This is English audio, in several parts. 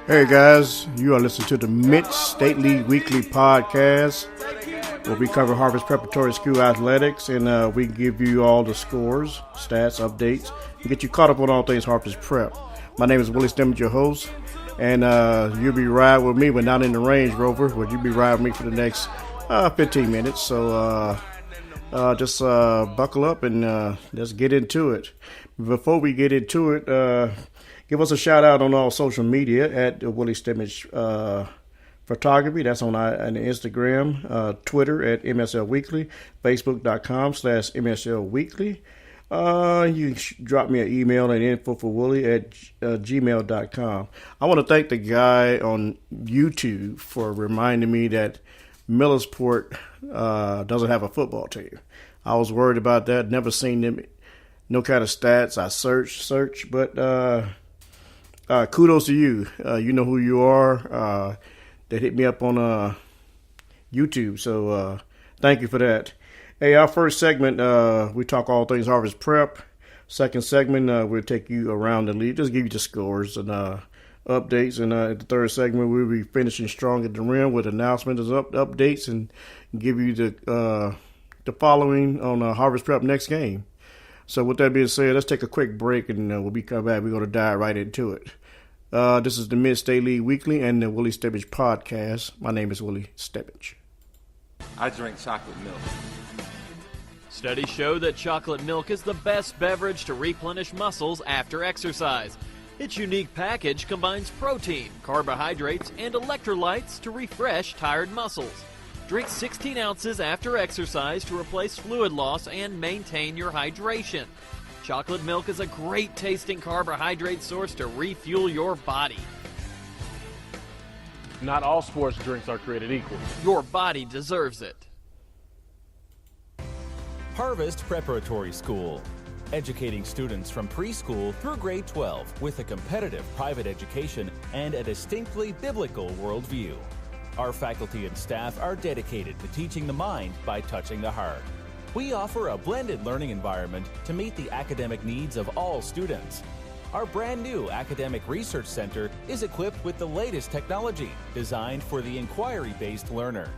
Hey guys, you are listening to the Mid-State League Weekly Podcast, where we cover Harvest Preparatory School athletics, and we give you all the scores, stats, updates, and get you caught up on all things Harvest Prep. My name is Willie Stimmons, your host, and you'll be riding with me, but not in the Range Rover, but you'll be riding with me for the next 15 minutes. So just buckle up and let's get into it. Before we get into it, give us a shout out on all social media at Willie Stimmons Photography. That's on Instagram, Twitter at MSL Weekly, Facebook.com/MSL Weekly. You can drop me an email at info4willie at gmail.com. I want to thank the guy on YouTube for reminding me that Millersport doesn't have a football team. I was worried about that. Never seen them. No kind of stats. I search, but kudos to you. You know who you are. That hit me up on YouTube, so thank you for that. Hey, our first segment, we talk all things Harvest Prep. Second segment, we'll take you around the league, just give you the scores and updates. And the third segment, we'll be finishing strong at the rim with announcements, updates, and give you the following on Harvest Prep next game. So with that being said, let's take a quick break, and when we come back, we're going to dive right into it. This is the Mid-State League Weekly and the Willie Stimmons Podcast. My name is Willie Stimmons. I drink chocolate milk. Studies show that chocolate milk is the best beverage to replenish muscles after exercise. Its unique package combines protein, carbohydrates, and electrolytes to refresh tired muscles. Drink 16 ounces after exercise to replace fluid loss and maintain your hydration. Chocolate milk is a great tasting carbohydrate source to refuel your body. Not all sports drinks are created equal. Your body deserves it. Harvest Preparatory School, educating students from preschool through grade 12 with a competitive private education and a distinctly biblical worldview. Our faculty and staff are dedicated to teaching the mind by touching the heart. We offer a blended learning environment to meet the academic needs of all students. Our brand new Academic Research Center is equipped with the latest technology designed for the inquiry-based learner.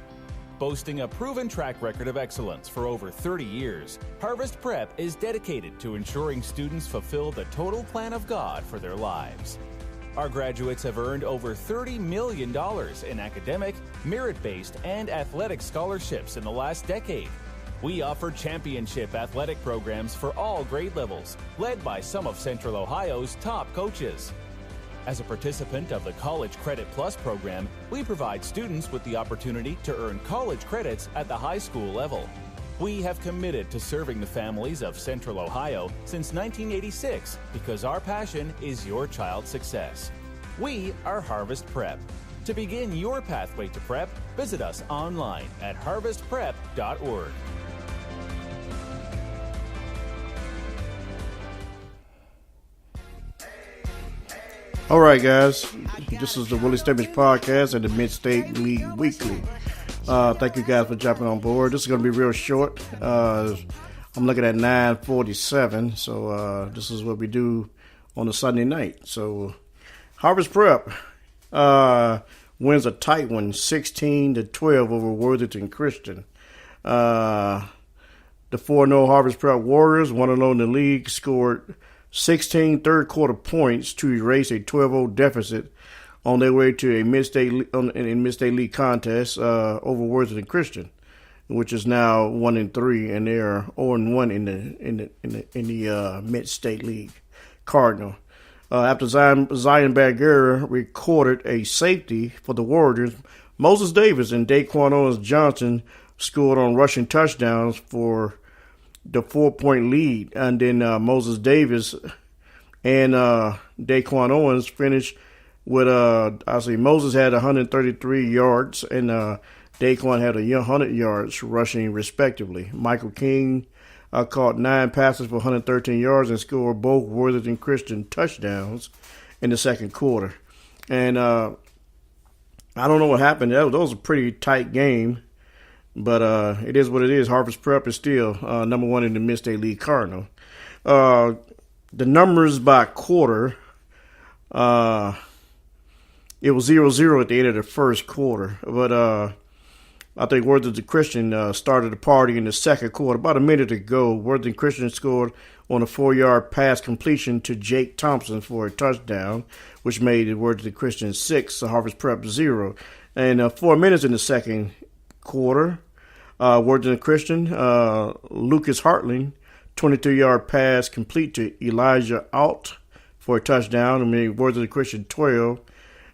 Boasting a proven track record of excellence for over 30 years, Harvest Prep is dedicated to ensuring students fulfill the total plan of God for their lives. Our graduates have earned over $30 million in academic, merit-based, and athletic scholarships in the last decade. We offer championship athletic programs for all grade levels, led by some of Central Ohio's top coaches. As a participant of the College Credit Plus program, we provide students with the opportunity to earn college credits at the high school level. We have committed to serving the families of Central Ohio since 1986 because our passion is your child's success. We are Harvest Prep. To begin your pathway to prep, visit us online at harvestprep.org. All right, guys. This is the Willie Stimmons Podcast and the Mid-State League Weekly. Thank you guys for jumping on board. This is going to be real short. I'm looking at 9:47, so this is what we do on a Sunday night. So Harvest Prep wins a tight one, 16-12 over Worthington Christian. The 4-0 Harvest Prep Warriors, 1-0 in the league, scored 16 third-quarter points to erase a 12-0 deficit on their way to a Mid-State League contest over Worthington Christian, which is now 1-3, and they are 0-1 in the Mid-State League Cardinal. After Zion Bagheera recorded a safety for the Warriors, Moses Davis and Daquan Owens Johnson scored on rushing touchdowns for the 4-point lead, and then Moses Davis and Daquan Owens finished with Moses had 133 yards and Daquan had 100 yards rushing respectively. Michael King caught 9 passes for 113 yards and scored both Worthington Christian touchdowns in the second quarter. And I don't know what happened. That was a pretty tight game. But it is what it is. Harvest Prep is still number one in the Mid-State League Cardinal. The numbers by quarter It was 0-0 at the end of the first quarter, but I think Worthington Christian started the party in the second quarter. About a minute ago, Worthington Christian scored on a 4-yard pass completion to Jake Thompson for a touchdown, which made it Worthington Christian 6, Harvest Prep 0. And 4 minutes in the second quarter, Worthington Christian, Lucas Hartling, 23-yard pass complete to Elijah Alt for a touchdown. I mean, Worthington Christian 12,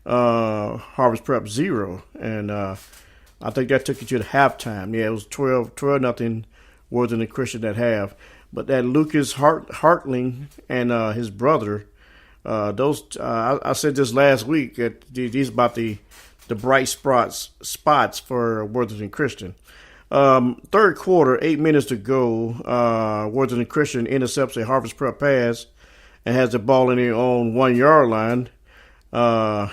Harvest Prep 0. And I think that took you to the halftime. Yeah, it was 12-0 Worthington Christian at half. But that Lucas Hartling and his brother, I said this last week, that these about the bright spots for Worthington Christian. Third quarter, 8 minutes to go, Worthington Christian intercepts a Harvest Prep pass and has the ball in their own 1 yard line. But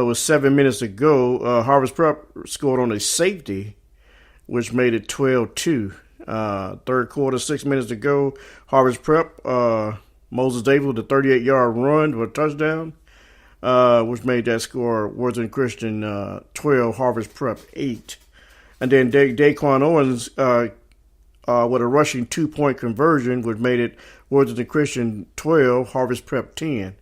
with 7 minutes to go, Harvest Prep scored on a safety, which made it 12-2. Third quarter, 6 minutes to go, Harvest Prep, Moses Davis with a 38-yard run for a touchdown, which made that score Worthington Christian 12, Harvest Prep 8. And then Daquan Owens with a rushing 2-point conversion, which made it Worthington Christian 12, Harvest Prep 10.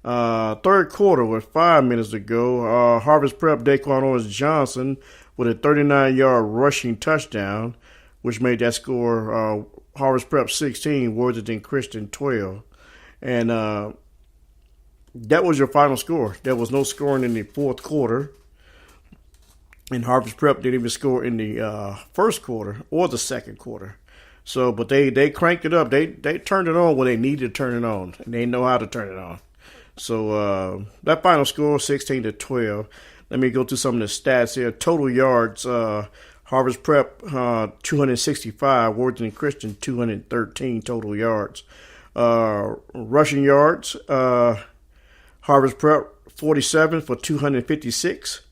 Third quarter with 5 minutes to go, Harvest Prep Daquan Owens Johnson with a 39-yard rushing touchdown, which made that score Harvest Prep 16, Worthington Christian 12. And that was your final score. There was no scoring in the fourth quarter. And Harvest Prep didn't even score in the first quarter or the second quarter. So, but they cranked it up. They turned it on when they needed to turn it on, and they know how to turn it on. So that final score, 16-12. Let me go through some of the stats here. Total yards, Harvest Prep 265, Worthington Christian 213 total yards. Rushing yards, Harvest Prep 47 for 256.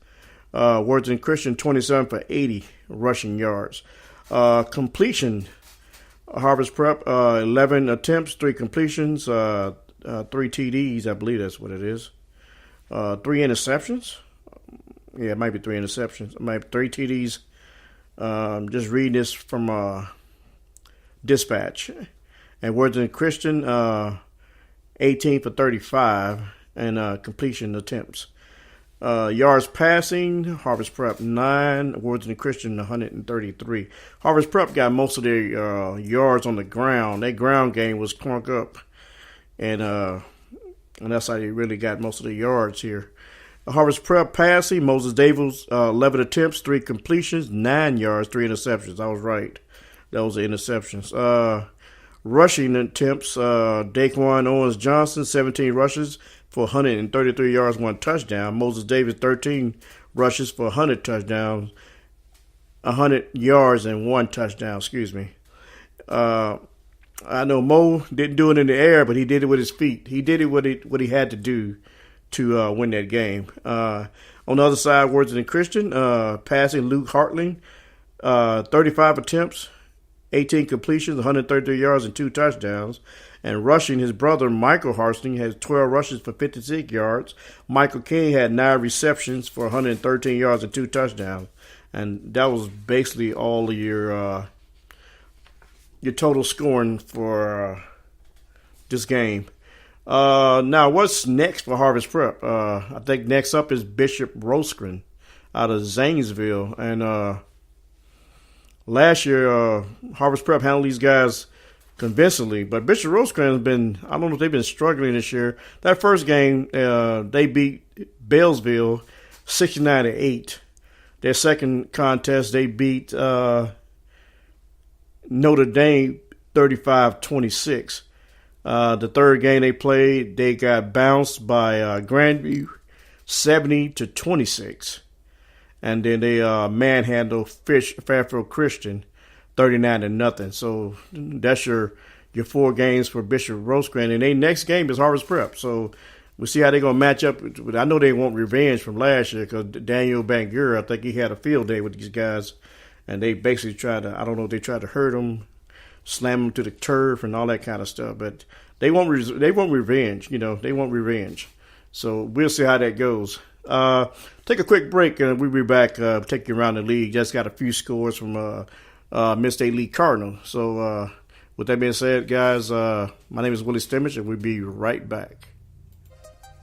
Worthington Christian 27 for 80 rushing yards. Completion, Harvest Prep 11 attempts, 3 completions, 3 TDs, I believe that's what it is. 3 interceptions. Yeah, it might be 3 interceptions. It might be 3 TDs. Just reading this from Dispatch. And Worthington Christian 18 for 35 and completion attempts. Yards passing, Harvest Prep 9, Worthington Christian 133. Harvest Prep got most of their yards on the ground. Their ground game was crunk up, and that's how they really got most of the yards here. Harvest Prep passing, Moses Davis 11 attempts, 3 completions, 9 yards, 3 interceptions. I was right. Those are interceptions. Rushing attempts, Daquan Owens Johnson 17 rushes for 133 yards, 1 touchdown. Moses Davis 13 rushes for 100 touchdowns, 100 yards and 1 touchdown. Excuse me. I know Mo didn't do it in the air, but he did it with his feet. He did it what he had to do to win that game. On the other side, Worthington Christian passing Luke Hartling, 35 attempts, 18 completions, 133 yards, and 2 touchdowns. And rushing, his brother Michael Hartling has 12 rushes for 56 yards. Michael King had 9 receptions for 113 yards and 2 touchdowns. And that was basically all of your total scoring for this game. Now, what's next for Harvest Prep? I think next up is Bishop Rosecrans out of Zanesville. And last year, Harvest Prep handled these guys convincingly, but Bishop Rosecrans has been, I don't know if they've been struggling this year. That first game, they beat Beltsville 69-8. Their second contest, they beat Notre Dame 35-26. The third game they played, they got bounced by Grandview 70-26. And then they manhandled Fairfield Christian 39-0. So that's your 4 games for Bishop Rosecrans. And their next game is Harvest Prep. So we'll see how they're going to match up. I know they want revenge from last year because Daniel Bangura, I think he had a field day with these guys. And they basically tried to, I don't know if they tried to hurt them. slam them to the turf and all that kind of stuff. But they want revenge. They want revenge. So we'll see how that goes. Take a quick break, and we'll be back. Take you around the league. Just got a few scores from Mid-State League Cardinal. So with that being said, guys, my name is Willie Stimmage, and we'll be right back.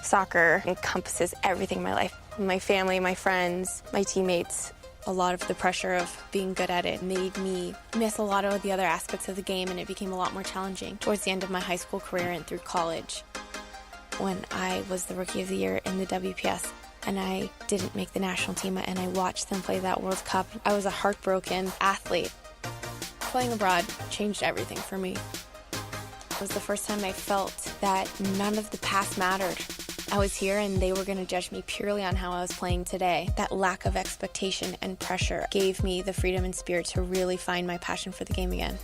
Soccer encompasses everything in my life. My family, my friends, my teammates. A lot of the pressure of being good at it made me miss a lot of the other aspects of the game, and it became a lot more challenging towards the end of my high school career and through college. When I was the Rookie of the Year in the WPS and I didn't make the national team and I watched them play that World Cup, I was a heartbroken athlete. Playing abroad changed everything for me. It was the first time I felt that none of the past mattered. I was here and they were going to judge me purely on how I was playing today. That lack of expectation and pressure gave me the freedom and spirit to really find my passion for the game again.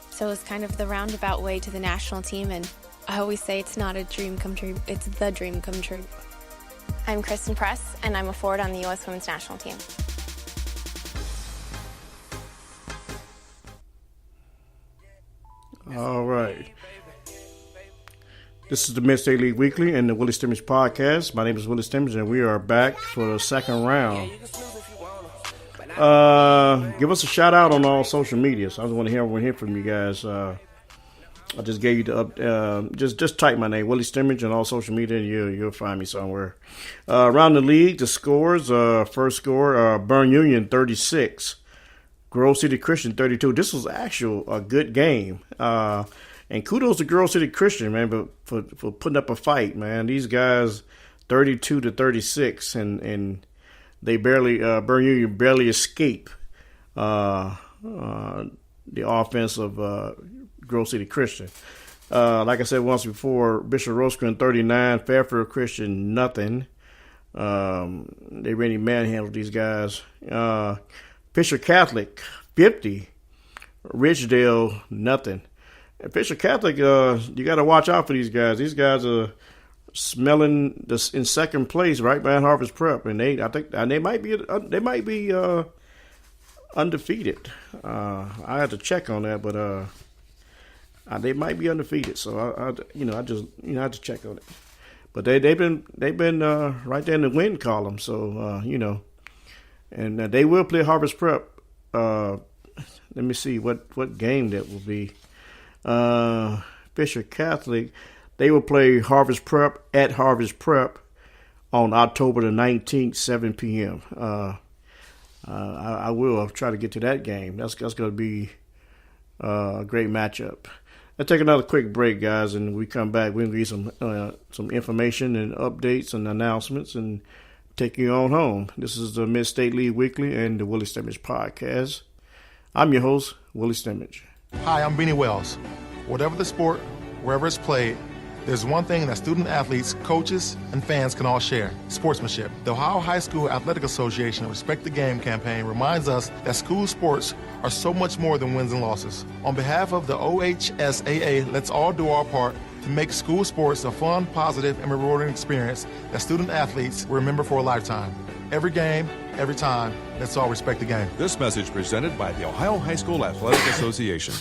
So it was kind of the roundabout way to the national team, and I always say it's not a dream come true, it's the dream come true. I'm Kristen Press, and I'm a forward on the U.S. Women's National Team. All right. This is the Mid-State League Weekly and the Willie Stimmage Podcast. My name is Willie Stimmage, and we are back for the second round. Give us a shout out on all social media. So I just want to hear from you guys. I just gave you the just type my name, Willie Stimmage, on all social media, and you'll find me somewhere. Around the league, the scores. First score, Burn Union 36, Grove City Christian 32. This was actually a good game. And kudos to Grove City Christian, man, but for putting up a fight, man. These guys, 32-36, and they barely Burn Union barely escape the offense of Grove City Christian. Like I said once before, Bishop Rosecrans 39, Fairfield Christian nothing. They really manhandled these guys. Fisher Catholic 50, Ridgedale nothing. And Fisher Catholic, you got to watch out for these guys. These guys are smelling this in second place, right behind Harvest Prep, and they might be undefeated. I had to check on that, but they might be undefeated. So I had to check on it. But they've been right there in the win column. So and they will play Harvest Prep. Let me see what game that will be. Fisher Catholic, they will play Harvest Prep at Harvest Prep on October the 19th, 7 p.m. I will try to get to that game. That's going to be a great matchup. Let's take another quick break, guys, and we come back. We'll give you some information and updates and announcements and take you on home. This is the Mid-State League Weekly and the Willie Stimmage Podcast. I'm your host, Willie Stimmage. Hi, I'm Beanie Wells. Whatever the sport, wherever it's played, there's one thing that student athletes, coaches, and fans can all share: sportsmanship. The Ohio High School Athletic Association Respect the Game campaign reminds us that school sports are so much more than wins and losses. On behalf of the OHSAA, let's all do our part to make school sports a fun, positive, and rewarding experience that student athletes will remember for a lifetime. Every game, every time, let's all respect the game. This message presented by the Ohio High School Athletic Association.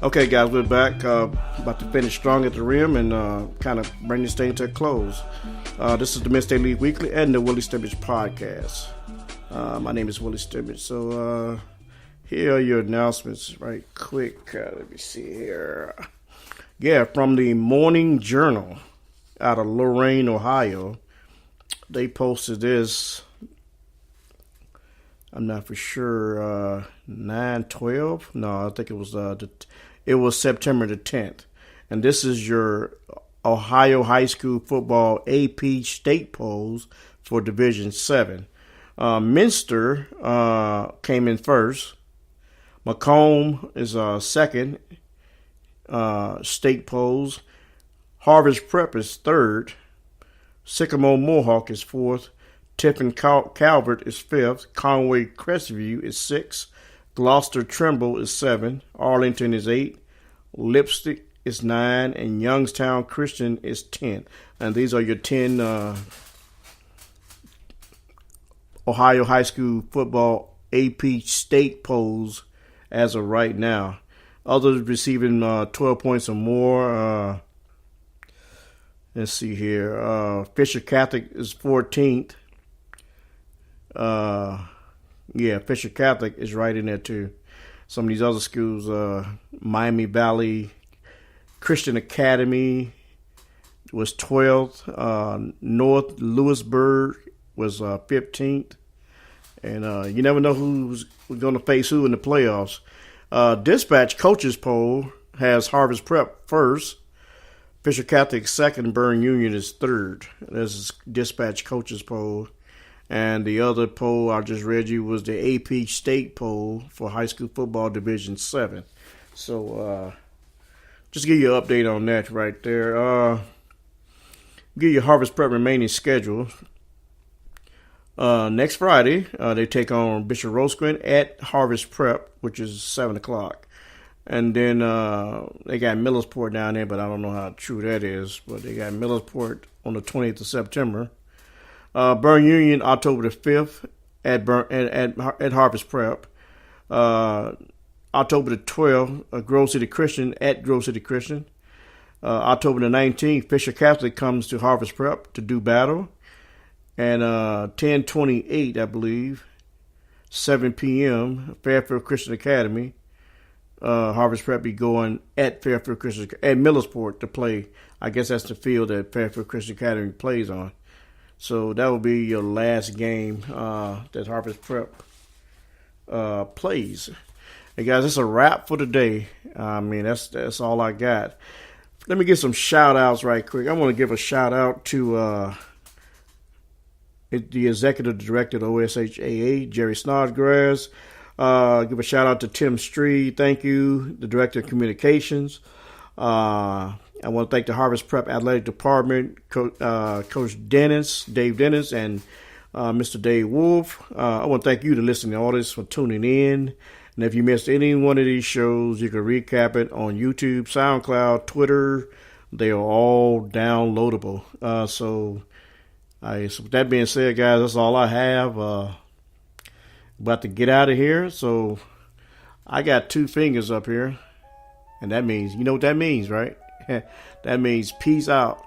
Okay, guys, we're back. About to finish strong at the rim and kind of bring this thing to a close. This is the Mid-State League Weekly and the Willie Stimmage Podcast. My name is Willie Stimmage. So here are your announcements right quick. Let me see here. Yeah, from the Morning Journal out of Lorain, Ohio. They posted this, I'm not for sure, 9/12. No, I think it was September the 10th. And this is your Ohio High School Football AP State polls for Division 7. Minster came in first. Macomb is second. State polls. Harvest Prep is third. Sycamore Mohawk is fourth. Tiffin Calvert is fifth. Conway Crestview is sixth. Gloucester Trimble is 7. Arlington is 8. Lipstick is 9. And Youngstown Christian is 10. And these are your 10 Ohio High School Football AP State polls as of right now. Others receiving 12 points or more. Let's see here. Fisher Catholic is 14th. Fisher Catholic is right in there too. Some of these other schools, Miami Valley Christian Academy was 12th. North Lewisburg was 15th. And you never know who's going to face who in the playoffs. Dispatch coaches poll has Harvest Prep first, Fisher Catholic second, Burn Union is third. This is Dispatch coaches poll. And the other poll I just read you was the AP State poll for high school football Division 7. So just give you an update on that right there. Give you Harvest Prep remaining schedule. Next Friday, they take on Bishop Rosecrans at Harvest Prep, which is 7 o'clock. And then they got Millersport down there, but I don't know how true that is. But they got Millersport on the 20th of September. Burn Union, October the 5th at Harvest Prep. October the 12th, Grove City Christian at Grove City Christian. October the 19th, Fisher Catholic comes to Harvest Prep to do battle. And 10/28, I believe, 7 p.m., Fairfield Christian Academy. Harvest Prep be going at Fairfield Christian at Millersport to play. I guess that's the field that Fairfield Christian Academy plays on. So that will be your last game that Harvest Prep plays. Hey guys, that's a wrap for today. I mean, that's all I got. Let me give some shout outs right quick. I want to give a shout out to the executive director of OSHAA, Jerry Snodgrass. Give a shout out to Tim Street. Thank you, the director of communications. I want to thank the Harvest Prep Athletic Department, Coach Dennis, Dave Dennis, and Mr. Dave Wolf. I want to thank you, the listening audience, for tuning in. And if you missed any one of these shows, you can recap it on YouTube, SoundCloud, Twitter. They are all downloadable. So with that being said, guys, that's all I have. About to get out of here. So I got 2 fingers up here. And that means, you know what that means, right? That means peace out.